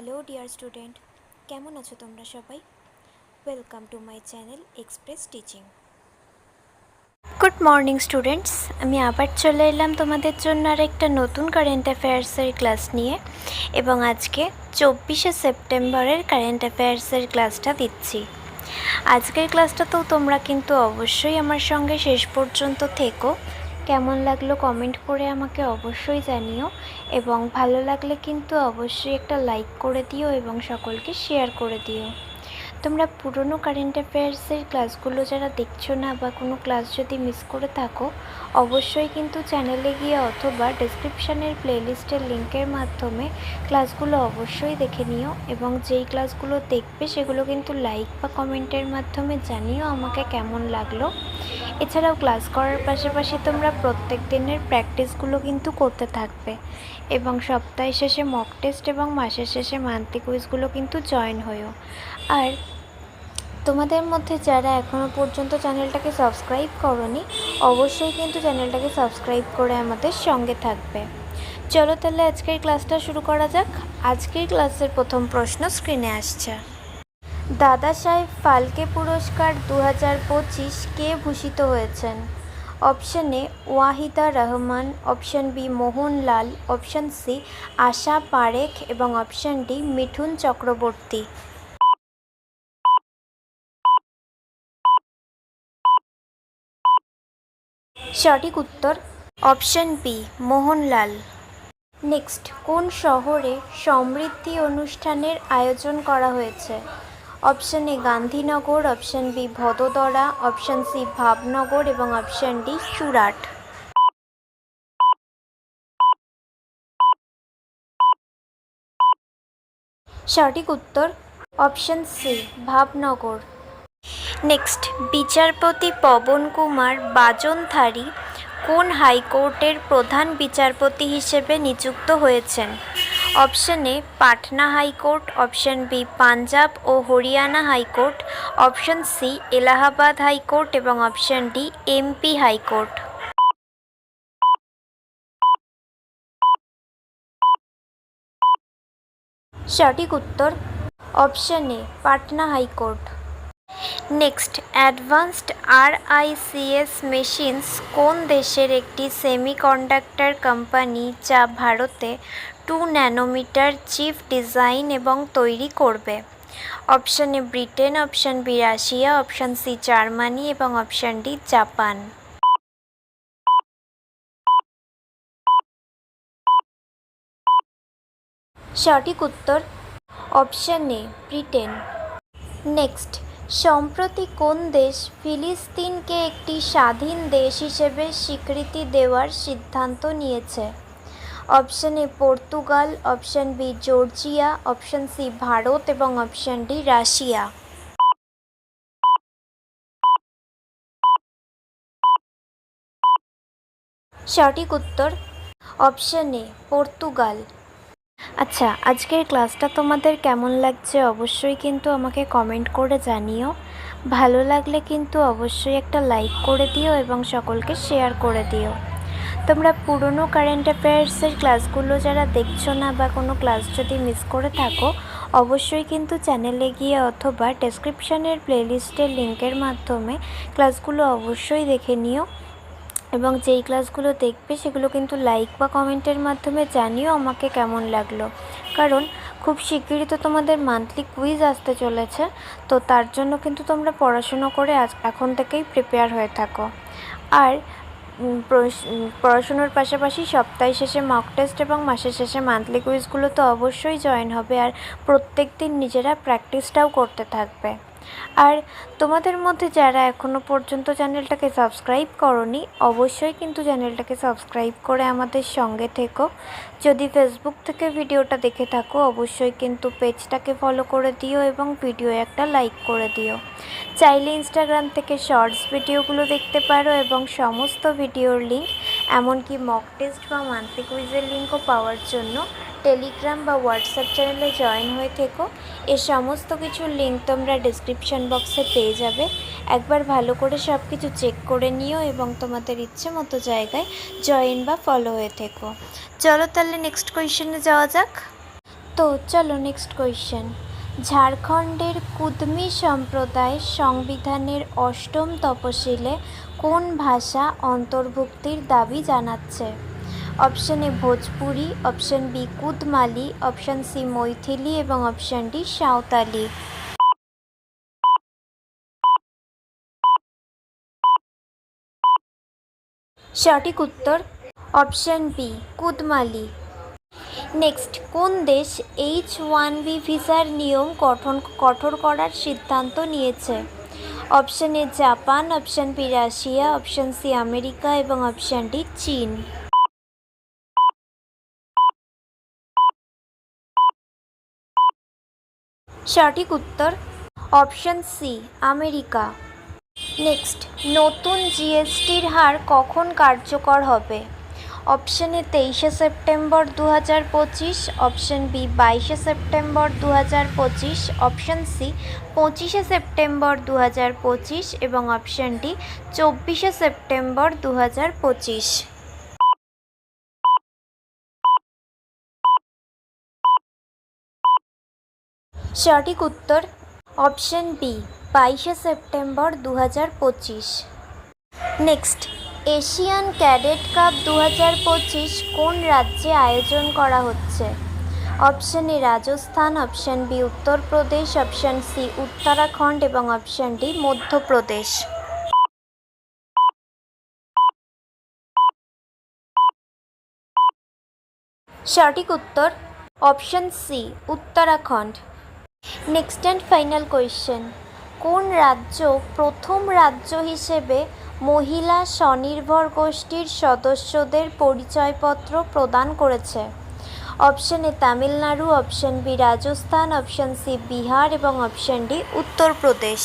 Hello dear student, কেমন আছো তোমরা সবাই? Welcome to my channel express teaching. Good morning students, আমি আবার চলে এলাম তোমাদের জন্য আর একটা নতুন কারেন্ট অ্যাফেয়ার্সের ক্লাস নিয়ে, এবং আজকে 24শে সেপ্টেম্বরের কারেন্ট অ্যাফেয়ার্সের ক্লাসটা দিচ্ছি। আজকের ক্লাসটাতেও তোমরা কিন্তু অবশ্যই আমার সঙ্গে শেষ পর্যন্ত থেকো। কেমন লাগলো কমেন্ট করে আমাকে অবশ্যই জানিও, এবং ভালো লাগলে কিন্তু অবশ্যই একটা লাইক করে দিও এবং সকলকে শেয়ার করে দিও। তোমরা পুরনো কারেন্ট অ্যাফেয়ার্সের ক্লাসগুলো যারা দেখছো না বা কোনো ক্লাস যদি মিস করে থাকো, অবশ্যই কিন্তু চ্যানেলে গিয়ে অথবা ডেসক্রিপশানের প্লেলিস্টের লিঙ্কের মাধ্যমে ক্লাসগুলো অবশ্যই দেখে নিও, এবং যেই ক্লাসগুলো দেখবে সেগুলো কিন্তু লাইক বা কমেন্টের মাধ্যমে জানিও আমাকে কেমন লাগলো। এছাড়াও ক্লাস করার পাশাপাশি তোমরা প্রত্যেক দিনের প্র্যাকটিসগুলো কিন্তু করতে থাকবে, এবং সপ্তাহের শেষে মক টেস্ট এবং মাসের শেষে মান্থলি কুইজগুলো কিন্তু জয়েন হয়েও। আর তোমাদের মধ্যে যারা এখনও পর্যন্ত চ্যানেলটাকে সাবস্ক্রাইব করোনি, অবশ্যই কিন্তু চ্যানেলটাকে সাবস্ক্রাইব করে আমাদের সঙ্গে থাকবে। চলো তাহলে আজকের ক্লাসটা শুরু করা যাক। আজকের ক্লাসের প্রথম প্রশ্ন স্ক্রিনে আসছে। দাদা সাহেব ফালকে পুরস্কার 2025 কে ভূষিত হয়েছেন? Option A Waheeda Rehman, option B Mohanlal, option C Asha Parekh এবং অপশন ডি মিঠুন চক্রবর্তী। সঠিক উত্তর অপশন বি মোহনলাল। নেক্সট, কোন শহরে সমৃদ্ধি অনুষ্ঠানের আয়োজন করা হয়েছে? Option A Gandhinagar, option B Vadodara, option C Bhavnagar এবং অপশন ডি সুরাট। সঠিক উত্তর অপশন সি ভাবনগর। নেক্সট, বিচারপতি পবন কুমার বাজনথারি কোন হাইকোর্টের প্রধান বিচারপতি হিসেবে নিযুক্ত হয়েছেন? Option A Patna high court, option B Punjab ও Haryana high court, option C Allahabad high court এবং অপশন ডি এমপি হাইকোর্ট। সঠিক উত্তর option A Patna high court. Next, advanced RICS machines কোন দেশের একটি সেমিকন্ডাক্টর কোম্পানি যা ভারতে 2 ন্যানোমিটার চিপ ডিজাইন এবং তৈরি করবে? Option A Britain, option B Russia, option C Germany এবং অপশন ডি জাপান। সঠিক উত্তর অপশন এ ব্রিটেন। নেক্সট, সম্প্রতি কোন দেশ ফিলিস্তিনকে একটি স্বাধীন দেশ হিসেবে স্বীকৃতি দেওয়ার সিদ্ধান্ত নিয়েছে? Option A Portugal, option B Georgia, option C Bharat এবং অপশন ডি রাশিয়া। সঠিক উত্তর অপশন এ পর্তুগাল। আচ্ছা, আজকের ক্লাসটা তোমাদের কেমন লাগছে অবশ্যই কিন্তু আমাকে কমেন্ট করে জানিও। ভালো লাগলে কিন্তু অবশ্যই একটা লাইক করে দিও এবং সকলকে শেয়ার করে দিও। তোমরা পুরনো কারেন্ট অ্যাফেয়ার্সের ক্লাসগুলো যারা দেখছো না বা কোনো ক্লাস যদি মিস করে থাকো, অবশ্যই কিন্তু চ্যানেলে গিয়ে অথবা ডেসক্রিপশানের প্লেলিস্টের লিঙ্কের মাধ্যমে ক্লাসগুলো অবশ্যই দেখে নিও, এবং যেই ক্লাসগুলো দেখবে সেগুলো কিন্তু লাইক বা কমেন্টের মাধ্যমে জানিও আমাকে কেমন লাগলো। কারণ খুব শিগগিরই তো তোমাদের মান্থলি কুইজ আসতে চলেছে, তো তার জন্য কিন্তু তোমরা পড়াশুনো করে এখন থেকেই প্রিপেয়ার হয়ে থাকো। আর পড়াশুনোর পাশাপাশি সপ্তাহ শেষে মক টেস্ট এবং মাসের শেষে মান্থলি কুইজগুলো তো অবশ্যই জয়েন হবে, আর প্রত্যেক দিন নিজেরা প্র্যাকটিসটাও করতে থাকবে। আর তোমাদের মধ্যে যারা এখনও পর্যন্ত চ্যানেলটাকে সাবস্ক্রাইব করোনি, অবশ্যই কিন্তু চ্যানেলটাকে সাবস্ক্রাইব করে আমাদের সঙ্গে থেকো। যদি ফেসবুক থেকে ভিডিওটা দেখে থাকো, অবশ্যই কিন্তু পেজটাকে ফলো করে দিও এবং ভিডিও একটা লাইক করে দিও। চাইলে ইনস্টাগ্রাম থেকে শর্টস ভিডিওগুলো দেখতে পারো, এবং সমস্ত ভিডিওর লিঙ্ক, এমনকি মক টেস্ট বা মান্থলি কুইজের লিঙ্কও পাওয়ার জন্য টেলিগ্রাম বা হোয়াটসঅ্যাপ চ্যানেলে জয়েন হয়ে থেকো। এ সমস্ত কিছুর লিঙ্ক তোমরা ডিসক্রিপশান বক্সে পেয়ে যাবে। একবার ভালো করে সব কিছু চেক করে নিও এবং তোমাদের ইচ্ছে মতো জায়গায় জয়েন বা ফলো হয়ে থেকো। চলো তাহলে নেক্সট কোয়েশ্চেনে যাওয়া যাক। তো চলো নেক্সট কোয়েশ্চেন। ঝাড়খণ্ডের কুদমি সম্প্রদায় সংবিধানের অষ্টম তফসিলে কোন ভাষা অন্তর্ভুক্তির দাবি জানাচ্ছে? Option A Bhojpuri, option B Kudmali, option C Maithili এবং অপশন ডি সাঁওতালি। সঠিক উত্তর অপশন বি কুদমালি। নেক্সট, কোন দেশ H1B ভিসার নিয়ম কঠোর করার সিদ্ধান্ত নিয়েছে? Option A Japan, option B Russia, option C America এবং অপশন ডি চীন। সঠিক উত্তর অপশন সি আমেরিকা। নেক্সট, নতুন জিএসটির হার কখন কার্যকর হবে? অপশন এ 23শে সেপ্টেম্বর 2025, অপশন বি 22শে সেপ্টেম্বর 2025, অপশন সি 25শে সেপ্টেম্বর 2025 এবং অপশন ডি 24শে সেপ্টেম্বর 2025। সঠিক উত্তর অপশন বি 22শে September 2025। Next, Asian cadet cup 2025 কোন রাজ্যে আয়োজন করা হচ্ছে? Option A Rajasthan, option B Uttar Pradesh, option C Uttarakhand এবং অপশন ডি মধ্যপ্রদেশ। সঠিক উত্তর option C Uttarakhand. Next and final question. কোন রাজ্য প্রথম রাজ্য হিসেবে মহিলা স্বনির্ভর গোষ্ঠীর সদস্যদের পরিচয়পত্র প্রদান করেছে? Option A Tamil Nadu, option B Rajasthan, option C Bihar এবং অপশন ডি উত্তরপ্রদেশ।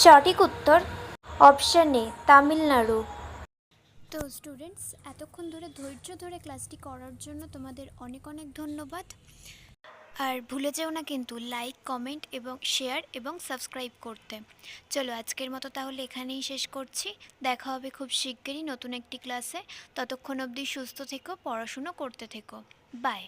সঠিক উত্তর অপশন এ তামিলনাড়ু। তো স্টুডেন্টস, এতক্ষণ ধরে ধৈর্য ধরে ক্লাসটি করার জন্য তোমাদের অনেক অনেক ধন্যবাদ। আর ভুলে যেও না কিন্তু লাইক, কমেন্ট এবং শেয়ার এবং সাবস্ক্রাইব করতে। চলো আজকের মতো তাহলে এখানেই শেষ করছি। দেখা হবে খুব শিগগিরই নতুন একটি ক্লাসে। ততক্ষণ অবধি সুস্থ থেকো, পড়াশুনো করতে থেকো। বাই।